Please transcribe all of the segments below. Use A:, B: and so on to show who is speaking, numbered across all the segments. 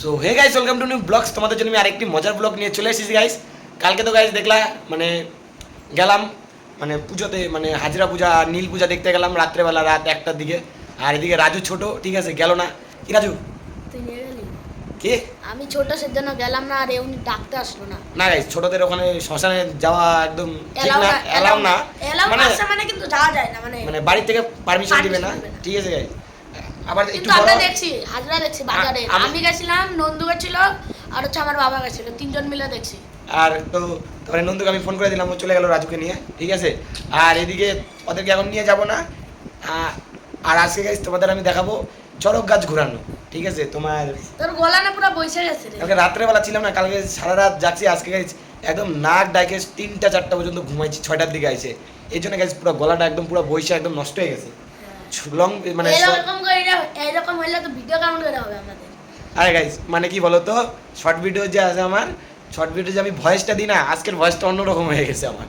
A: So hey guys, welcome to new blogs. তোমাদের জন্য আমি আরেকটি মজার ব্লগ নিয়ে চলে এসেছি গাইস। কালকে তো গাইস দেখলা মানে গেলাম মানে পুজোতে, মানে হাজরা পূজা নীল পূজা দেখতে গেলাম রাত্রেবেলা, রাত 1টার দিকে। আর এদিকে রাজু ছোট, ঠিক আছে, গেল না। কি রাজু?
B: তুই নিয়ে গেলি?
A: কে?
B: আমি ছোট সেজন্য গেলাম না, আর উনি ডাকতে আসলো না।
A: না গাইস, ছোটদের ওখানে শ্মশানে যাওয়া একদম ঠিক
B: এলাও
A: না,
B: না,
A: এলাও না।
B: এলাও
A: মানে
B: মানে কিন্তু যাওয়া যায় না,
A: মানে বাড়ি থেকে পারমিশন দিবে না,
B: permission দিবে না।
A: ঠিক আছে গাইস। আবার একটু
B: কিন্তু
A: বড়
B: আমরা দেখছি, হাজরা দেখছি বাজারে।
A: আমি-
B: আমি গেছিলাম, নন্দু গেছিল, আর হচ্ছে আমার বাবা গেছিল, তিনজন মিলে দেখছি।
A: আর তো তারপরে নন্দুকে আমি ফোন করে দিলাম, ও চলে গেল রাজুকে নিয়ে, ঠিক আছে। আর এদিকে ওদেরকে এখন নিয়ে যাব না। আর আজকে গাইস তোমাদের আমি দেখাবো চড়ক গাছ ঘোরানো, ঠিক আছে। তোমার
B: তোর গলা না পুরো বইসে গেছে রে।
A: কালকে রাত্রেবেলা ছিলাম না, কালকে সারা রাত জাগছি। আজকে গাইস একদম নাক ডাকে 3টা 4টা পর্যন্ত ঘুমাইছি, 6টার দিকে আইছে। এই জন্য গাইস পুরো গলাটা একদম পুরো বইসা একদম নষ্ট হয়ে গেছে। লং মানে
B: এরকম হইলে তো ভিডিও কেমন করে হবে আমাদের?
A: আরে গাইস মানে কি বলো তো, শর্ট ভিডিও যে আছে আমার, শর্ট ভিডিও যে আমি ভয়েসটা দিই না, আজকের ভয়েসটা অন্যরকম হয়ে গেছে আমার।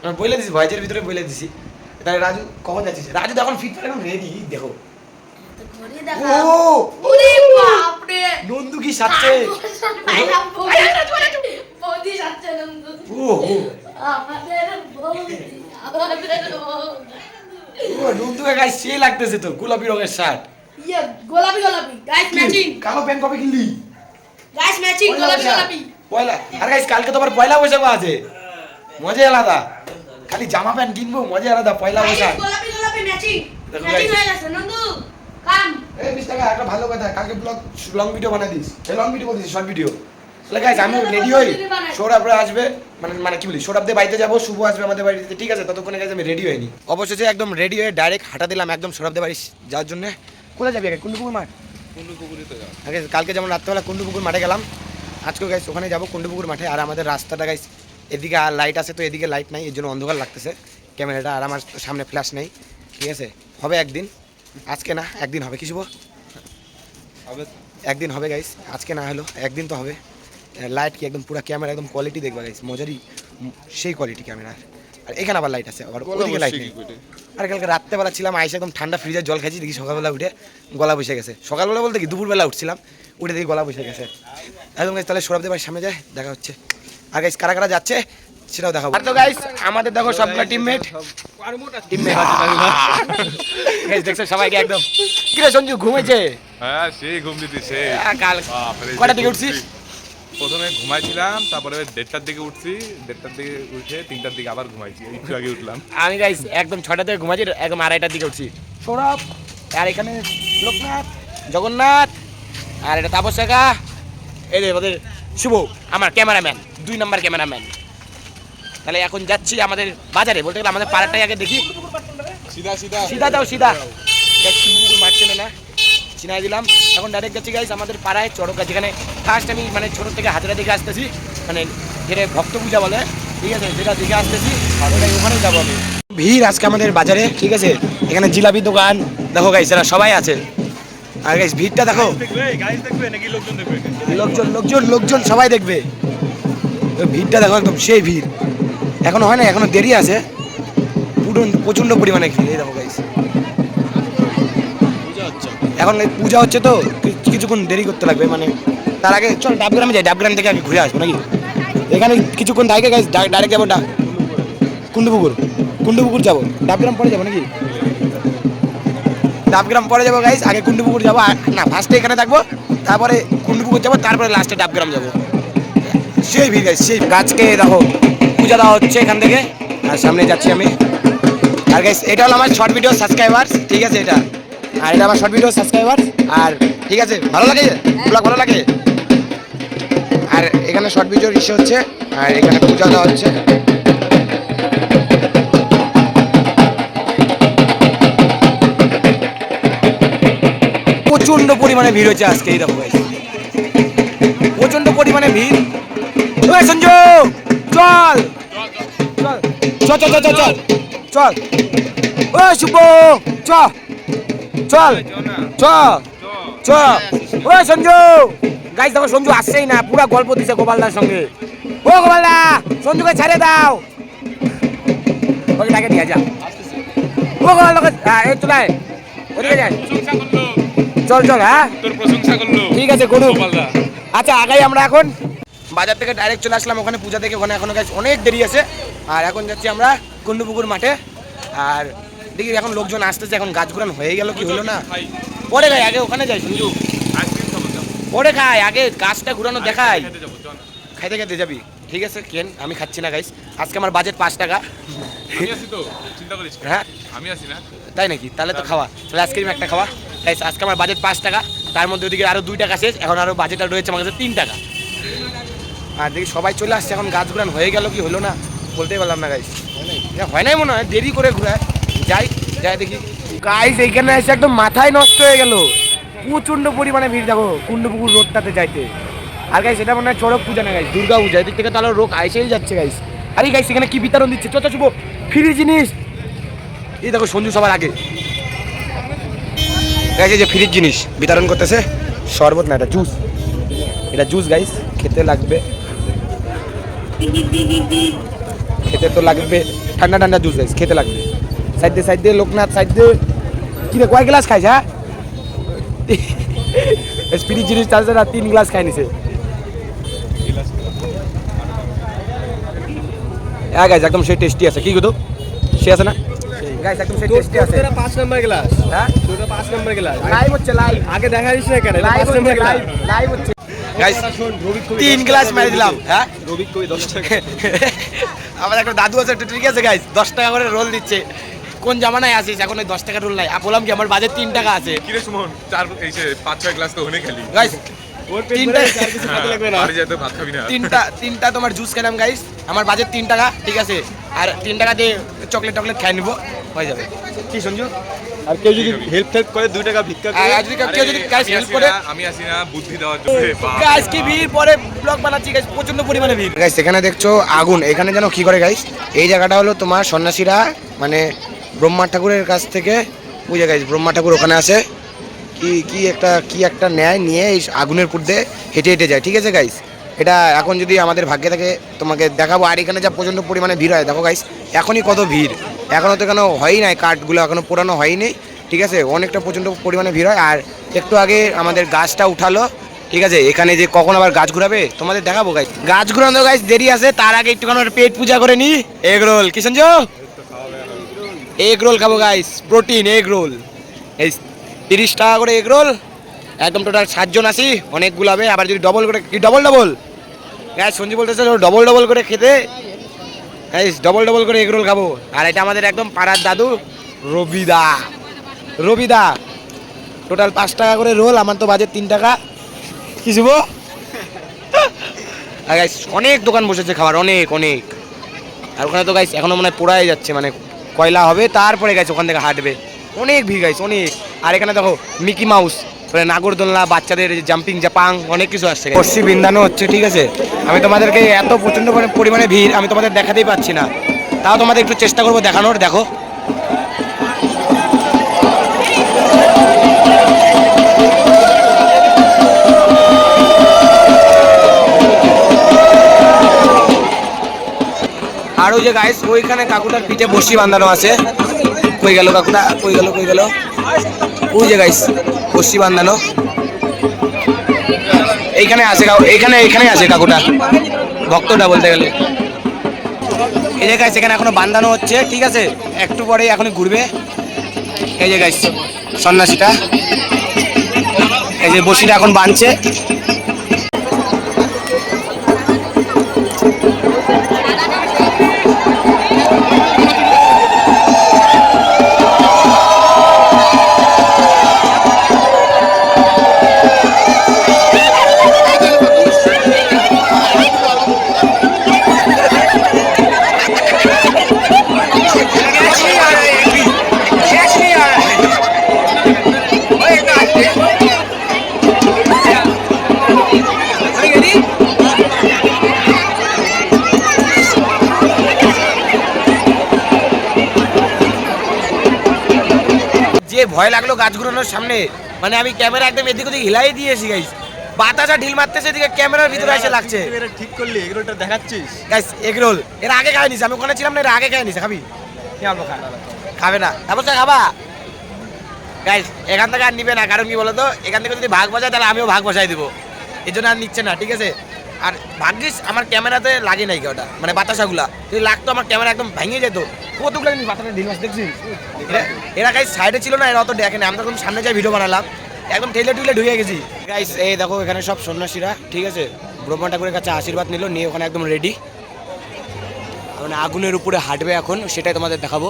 A: আমি বলে দিছি, ভয়েসের ভিতরে বলে দিছি। তাহলে রাজু কখন যাচ্ছিস? রাজু তো এখন ফিট করে এখন রেডি, দেখো।
B: তো ঘড়ি দেখা।
A: ও
B: ওরে বাপ রে,
A: নন্দু কি সাজছে!
B: বৌদি সাজছে নন্দু।
A: ও ও
B: আমাদের বৌদি, আমাদের বৌদি।
A: ও নন্দুকে গাইস সেই লাগতেছে তো, গোলাপি রঙের শার্ট,
B: ইয়ে গোলাপি গোলাপি, গাইস ম্যাচিং।
A: কালো প্যান্ট কবে কিনলি?
B: গাইস ম্যাচিং, গোলাপি গোলাপি।
A: পয়লা। আর গাইস কালকে তো আবার পয়লা বৈশাখ আছে, মজা আলাদা। খালি জামা প্যান্ট কিনবো, মজা আলাদা পয়লা বৈশাখ।
B: গোলাপি গোলাপি ম্যাচিং।
A: দেখো
B: ম্যাচিং
A: guys।
B: হয়ে গেছে নন্দু। কাম।
A: এই 20 টাকা একটা ভালো কথা, কালকে ব্লগ লং ভিডিও বানাই দিস। এই লং ভিডিও বলছিস, শর্ট ভিডিও। তাহলে গাইস আমি রেডি হই, সৌরভরা আসবে, মানে কি বলি, সৌরভদের বাড়িতে যাবো, শুভ আসবে আমাদের বাড়িতে, ঠিক আছে। ততক্ষণে গাইস আমি রেডি হইনি। অবশেষে একদম রেডি হয়ে ডাইরেক্ট হাঁটা দিলাম একদম সৌরভদের বাড়ি যাওয়ার জন্য। কোথায় যাবি আগে? কুন্ডুপুকুর মাঠ?
C: কুন্ডুপুকুরিতে যাও।
A: আগে কালকে যেমন রাত্রেবেলা কুন্ডুপুকুর মাঠে গেলাম, আজকেও গাইস ওখানে যাবো কুন্ডুপুকুর মাঠে। আর আমাদের রাস্তাটা গাইস এদিকে আর লাইট আছে তো, এদিকে লাইট নাই, এর জন্য অন্ধকার লাগতেছে ক্যামেরাটা। আর আমার সামনে ফ্ল্যাশ নেই, ঠিক আছে। হবে একদিন, আজকে না একদিন হবে। কি শুভ?
C: হবে
A: একদিন হবে গাইস, আজকে না হলো একদিন তো হবে। লাইট কি একদম পুরো ক্যামেরা একদম কোয়ালিটি দেখবা গাইস, মজারই সেই কোয়ালিটি ক্যামেরা। আর এখানে আবার লাইট আছে, আবার ওদিকে লাইট নেই। আর কালকে রাত্রেবেলা ছিলাম, আইসে একদম ঠান্ডা ফ্রিজের জল খাইছি, দেখি সকালবেলা উঠে গলা বসে গেছে। সকালবেলা বলতে কি দুপুরবেলা উঠছিলাম, উঠে দেখি গলা বসে গেছে একদম গাইস। তাহলে সৌরভদের বাড়ির সামনে যায়, দেখা হচ্ছে। আর গাইস কারা কারা যাচ্ছে সেটাও দেখাবো। আর তো গাইস আমাদের দেখো সবগুলো টিমমেট গাইস দেখছো সবাইকে একদম। কি রে সঞ্জু, ঘুমেছে?
C: হ্যাঁ, সেই ঘুম দিতি সেই।
A: কাল
C: বাপরে,
A: কটা দিকে উঠছিস?
C: প্রথমে ঘুমাইছিলাম, তারপরে 1:30টার দিকে উঠছি, 1:30টার দিকে উঠে 3টার দিকে আবার ঘুমাইছি, একটু আগে উঠলাম।
A: আমি গাইস একদম 6টা থেকে ঘুমাচ্ছি, একদম 2:30টার দিকে উঠছি। সৌরভ, আর এখানে লোকনাথ, জগন্নাথ, আর এটা তাপস কাকা, এই যে ওদের শুভ, আমার ক্যামেরাম্যান, 2 নম্বর ক্যামেরাম্যান। তাহলে এখন যাচ্ছি আমাদের বাজারে, বলতে গেলে আমাদের পাড়াটাই আগে দেখি।
C: সিধা সিধা
A: সিধা যাও সিধা, কুকুর মারছে না, চিনাই দিলাম। এখন ডাইরেক্ট যাচ্ছি গাইস আমাদের পাড়ায় চড়ক গাছ, যেখানে ফার্স্ট আমি মানে ছোটো থেকে হাজরা দিকে আসতেছি, মানে যেটা ভক্ত পূজা বলে, ঠিক আছে, যেটা দিকে আসতেছি ওখানেই যাবো আমি। ভিড় আজকে আমাদের বাজারে, ঠিক আছে। এখানে জিলাপি দোকান দেখো গাইস, এরা সবাই আছে। আর গাইস ভিড়টা দেখো, লোকজন লোকজন লোকজন সবাই দেখবে। ভিড়টা দেখো একদম সেই ভিড়, এখনো হয় না, এখনো দেরি আছে, প্রচন্ড পরিমাণে ভিড়। এই দেখো গাইস, এখন পূজা হচ্ছে তো কিছুক্ষণ দেরি করতে লাগবে, মানে তার আগে চল ডাবগ্রামে যাই, ডাবগ্রাম থেকে আগে ঘুরে আসবো নাকি। এখানে কিছুক্ষণ দায়কে গাইস, ডাইরেক্ট যাবো কুন্ডুপুকুর যাবো, ডাবগ্রাম পরে যাবো নাকি, ডাবগ্রাম পরে যাবো গাইস। আগে কুন্ডুপুকুর যাবো, না ফার্স্টে এখানে থাকবো, তারপরে কুন্ডুপুকুর যাবো, তারপরে লাস্টে ডাবগ্রাম যাবো। সেই ভিড় গাইস, সেই গাছকে দেখো পূজা দেওয়া হচ্ছে এখান থেকে। আর সামনে যাচ্ছি আমি। আর গাইস এটা হলো আমার শর্ট ভিডিও সাবস্ক্রাইবার, ঠিক আছে এটা। আর এটা আমার শর্ট ভিডিও সাবস্ক্রাইবার, আর ঠিক আছে, ভালো লাগে ব্লগ, ভালো লাগে। আর এখানে শর্ট ভিডিওর ইস্যু হচ্ছে, আর এখানে পূজা দেওয়া হচ্ছে। প্রচন্ড পরিমাণে ভিড় হচ্ছে আজকে, এই দেখো গাইস, প্রচন্ড পরিমাণে ভিড়। ওই সঞ্জু চল চল চল চল চল চল চল, ও শুভ চল চল চল চল, ও সঞ্জু। গাইস দেখো সঞ্জু আসছেই না, পুরা গল্প দিছে গোপালদার সঙ্গে। ও গোপালদা, সঞ্জুকে ছেড়ে দাও, ওকে ডাকে নিয়ে যা। ও গোপালদা, এই চলে ওদিকে যায়। চল চল, হ্যাঁ
C: তোর প্রশংসা করলো
A: ঠিক আছে করুক।
C: গোপালদা।
A: আচ্ছা আগাই আমরা এখন বাজার থেকে ডাইরেক্ট চলে আসলাম ওখানে পূজা থেকে, ওখানে এখনো গাছ অনেক দেরি আছে। আর এখন যাচ্ছি আমরা কুন্ডুপুকুর মাঠে। আর দেখি এখন লোকজন আসতেছে, এখন গাছ ঘুরান হয়ে গেল কি হলো না,
C: খাই
A: পরে খাই আগে ওখানে যাই সঞ্জু,
C: আইসক্রিম খাবো যাবো।
A: পরে খাই আগে গাছটা ঘুরানো দেখাই।
C: খেতে যাবো, চল।
A: খাইতে খাইতে যাবি, ঠিক আছে কেন, আমি খাচ্ছি না গাইস, আজকে আমার বাজেট 5 টাকা।
C: আমি আসি তো, চিন্তা করিস না।
A: হ্যাঁ
C: আমি আসি না।
A: তাই নাকি, তাহলে তো খাওয়া, তাহলে আইসক্রিম একটা খাওয়া গাইস। আজকে আমার বাজেট 5 টাকা, তার মধ্যে ওদিকে আরো 2 টাকা শেষ, এখন আরো বাজেট রয়েছে আমার কাছে 3 টাকা। আর দেখি সবাই চলে আসছে, এখন গাছ ঘুরান হয়ে গেল কি হলো না বলতেই পারলাম না গাইস, হয় নাই মনে হয়, দেরি করে ঘুরায়। যাই যাই দেখি গাইস, এইখানে এসে একদম মাথায় নষ্ট হয়ে গেল, প্রচন্ড পরিমাণে ভিড় দেখো কুন্ডপুকুর রোডটাতে যাইতে। আর গাইস এটা মনে হয় চড়ক পূজা না গাইস, দুর্গা পূজা, এদিক থেকে তাহলে রোগ আইসেই যাচ্ছে গাইস। আরে গাইস এখানে কি বিতরণ দিচ্ছে, চো চুবো ফ্রি জিনিস, এই দেখো সঞ্জু সবার আগে গাইস, এই যে ফ্রির জিনিস বিতরণ করতেছে, শরবত না এটা জুস, এটা জুস গাইস, খেতে লাগবে, খেতে তো লাগবে, ঠান্ডা ঠান্ডা জুস গাইস, খেতে লাগবে। সাইড দিয়ে লোকনাথ, সাইড দিয়ে কি রে কয় গ্লাস খাইছ, হ্যাঁ স্পিরিট জিনিস চালছে না, 3 গ্লাস খাই নিছে। হ্যাঁ গাইস একদম সেই টেস্টি আছে, কি গো তো সে আছে না গাইস, একদম সেই টেস্টি আছে।
D: তোরা 5 নাম্বার গ্লাস,
A: হ্যাঁ
D: তোরা 5 নাম্বার গ্লাস
A: লাইভ হচ্ছে, লাইভ
D: আগে দেখা দিস না কেন,
A: লাইভ
D: 5 নাম্বার গ্লাস।
A: লাইভ হচ্ছে গাইস, 3 গ্লাস মেরে দিলাম। হ্যাঁ
D: রবিক কই 10 টাকা।
A: আমার একটা দাদু আছে, ঠিক আছে গাইস 10 টাকা করে রোল দিচ্ছে, কোন জামানায় আসিস, এখন ওই 10 টাকা রোল নাই। বললাম কি আমার বাজেট 3 টাকা আছে
C: কিরে সুমন, 5-6 গ্লাস তো হনে খেলি।
A: গাইস,
D: ওর পেট
A: তিনটা
D: ভরে আর কিছু খেতে লাগবে না।
C: বাড়ি যেতে ভাত খাবি না।
A: তিনটা তোমার জুস খেলাম গাইস, আমার বাজেট 3 টাকা, ঠিক আছে, আর 3 টাকা দিয়ে চকলেট খাই নিবো, হয়ে যাবে। কি সঞ্জু,
D: আর কেউ যদি হেল্প করে 2 টাকা ভিক্ষা করে,
A: আর যদি কেউ যদি গাইস হেল্প করে,
C: আমি আসি না বুদ্ধি দেওয়ার জন্য।
A: গাইস কি ভিড়, পরে ব্লগ বানাচ্ছি গাইস, প্রচন্ড পরিমাণে ভিড় গাইস। এখানে দেখছো আগুন, এখানে যেন কি করে গাইস, এই জায়গাটা হলো তোমার সন্ন্যাসীরা মানে ব্রহ্মা ঠাকুরের কাছ থেকে বুঝে গাইস, ব্রহ্মা ঠাকুর ওখানে আছে, কি একটা ন্যায় নিয়ে এই আগুনের উপর দিয়ে হেঁটে হেঁটে যায়, ঠিক আছে গাইস। এটা এখন যদি আমাদের ভাগ্যে থাকে তোমাকে দেখাবো। আর এখানে যা প্রচণ্ড পরিমাণে ভিড় হয় দেখো গাইস, এখনই কত ভিড়, এখনও তো এখনো হয়ই নাই, কাঠগুলো এখনো পোড়ানো হয়নি, ঠিক আছে, অনেকটা প্রচণ্ড পরিমাণে ভিড় হয়। আর একটু আগে আমাদের গাছটা উঠালো, ঠিক আছে, এখানে যে কখন আবার গাছ ঘুরাবে তোমাদের দেখাবো গাইস, গাছ ঘুরানো গাইস দেরি আছে, তার আগে একটুখানি পেট পূজা করে নি। এগ রোল কি সঞ্জু, এগ রোল খাবো গাইস, প্রোটিন এগ রোল, এই 30 টাকা করে এগ রোল, একদম টোটাল 7 জন আসি, অনেকগুলো হবে। আবার যদি ডবল করে, কি ডবল গাইস সঞ্জু বলতেছে ডবল করে খেতে গাইস, ডবল করে এগ রোল খাবো। আর এটা আমাদের একদম পাড়ার দাদু রবিদা, টোটাল 5 টাকা করে রোল, আমার তো বাজেট 3 টাকা, কি শুভ। আর গাইস অনেক দোকান বসেছে খাবার, অনেক। আর ওখানে তো গাইস এখনো মনে হয় পোড়াই যাচ্ছে, মানে কয়লা হবে তারপরে গাইস ওখান থেকে হাঁটবে, অনেক ভিড় গাইস অনেক। আর এখানে দেখো মিকি মাউস, নাগরদোলনা, বাচ্চাদের জাম্পিং জাপাং, অনেক কিছু আসছে, রশ্মি বিন্দানো হচ্ছে, ঠিক আছে। আমি তোমাদেরকে এত প্রচণ্ড পরিমাণে ভিড় আমি তোমাদের দেখাতেই পাচ্ছি না, তাও তোমাদের একটু চেষ্টা করবো দেখানোর। দেখো আর ওই যে গাইস ওইখানে কাকুটার পিঠে বসি বাঁধানো আছে, কই গেল কাকুটা, কই গেল, ওই যে গাইস বসি বাঁধানো এইখানে আছে, এইখানে আছে কাকুটা, ভক্তটা বলতে গেলে। এই যে গাইস এখানে এখনো বাঁধানো হচ্ছে, ঠিক আছে, একটু পরে এখনই ঘুরবে। এই যে গাইস সন্ন্যাসীটা, এই যে বসিটা এখন বাঁধছে। যে ভয় লাগলো গাছ ঘুরানোর সামনে, মানে আমি ক্যামেরা একদম এদিক ওদিক হিলাই দিয়েছি গাইস, বাতাসা ঢিল মারতেছে, এদিকে ক্যামেরার ভিতরে এসে লাগছে।
D: এটা ঠিক করলি, এগুলোটা দেখাচ্ছিস
A: গাইস এগ রোল এর আগে খাই নিছি, আমি ওখানে ছিলাম না, এর আগে খাই নিছি, খাবি? খাবে না, তারপর খাবা গাইস এখান থেকে আর নিবে না, কারণ কি বলতো এখান থেকে যদি ভাগ বসায় তাহলে আমিও ভাগ বসাই দিব, এই জন্য আর নিচ্ছে না, ঠিক আছে। আর ভাগ্যিস আমার ক্যামেরাতে লাগে নাই ওটা, মানে বাতাসাগুলা যদি লাগতো আমার ক্যামেরা একদম ভেঙে যেত। কতগুলো বাতাসা ঢিল মাছ দেখছিস, এরা গাইস সাইডে ছিল না, এরা অত দেখে না, আমরা তখন সামনে যাই ভিডিও বানালাম, একদম ঠেলে টুলে ঢুকে গেছি। গাইস এই দেখো এখানে সব সন্ন্যাসীরা, ঠিক আছে, ব্রহ্মা ঠাকুরের কাছে আশীর্বাদ নিল, নিয়ে ওখানে একদম রেডি, মানে আগুনের উপরে হাঁটবে এখন, সেটাই তোমাদের দেখাবো।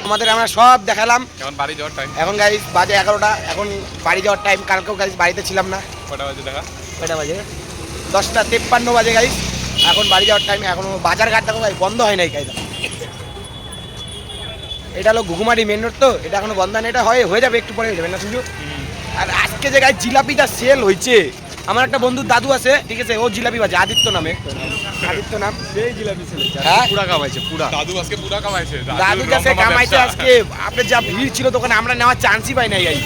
A: আমাদের আমরা সব দেখালাম,
C: এখন বাড়ি যাওয়ার টাইম,
A: এখন গাইস বাজে 11টা, এখন বাড়ি যাওয়ার টাইম। কালকেও গাইস বাড়িতে ছিলাম না,
C: কটা বাজে দেখা,
A: কয়টা বাজে 10:53 বাজে গাইস, এখন বাড়ি যাওয়ার টাইম। এখনো বাজার ঘাট দেখো গাইস বন্ধ হয় নাই কায়দা, এটা হলো ঘুঘুমারি মেন রোড, তো এটা এখনো বন্ধ নেই, এটা হয়ে যাবে একটু পরে, হয়ে যাবে না সুযোগ। আর আজকে যে গাইস জিলাপিটা সেল হয়েছে, আমার একটা বন্ধুর দাদু আছে, ঠিক আছে, ও জিলাপি বাজে, আদিত্য নামে, আদিত্য নাম,
D: সেই জিলাপি ছেলে
A: হ্যাঁ
D: পুরা কামাইছে পুরা।
C: দাদু আজকে পুরা কামাইছে,
A: দাদু কাছে কামাইছে আজকে। আপনার যা ভিড় ছিল দোকানে, আমরা নেওয়ার চান্সই পাই নাই গাইস।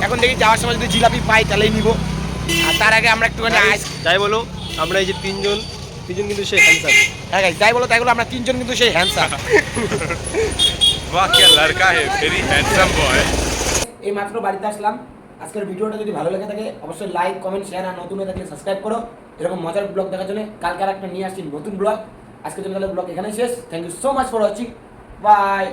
A: এখন দেখি যাওয়ার সময় যদি জিলাপি পাই তাহলেই নিব, আর তার আগে আমরা একটুখানি আইস,
D: যাই বলো আমরা এই যে তিনজন কিন্তু সেই হ্যান্ডসাম।
A: হ্যাঁ গাইস যাই বলো তাই বলো, আমরা তিনজন কিন্তু সেই হ্যান্ডসাম।
C: বাহ কে লড়কা হে, ভেরি হ্যান্ডসাম বয়।
A: এই মাত্র বাড়িতে আসলাম। আজকের ভিডিওটা যদি ভালো লেগে থাকে অবশ্যই লাইক কমেন্ট শেয়ার, আর নতুন হয়ে থাকলে সাবস্ক্রাইব করো এরকম মজার ব্লগ দেখার জন্য। কালকে আর একটা নিয়ে আসছি নতুন ব্লগ। আজকের জন্য তাহলে ব্লগ এখানেই শেষ। Thank you so much for watching, by.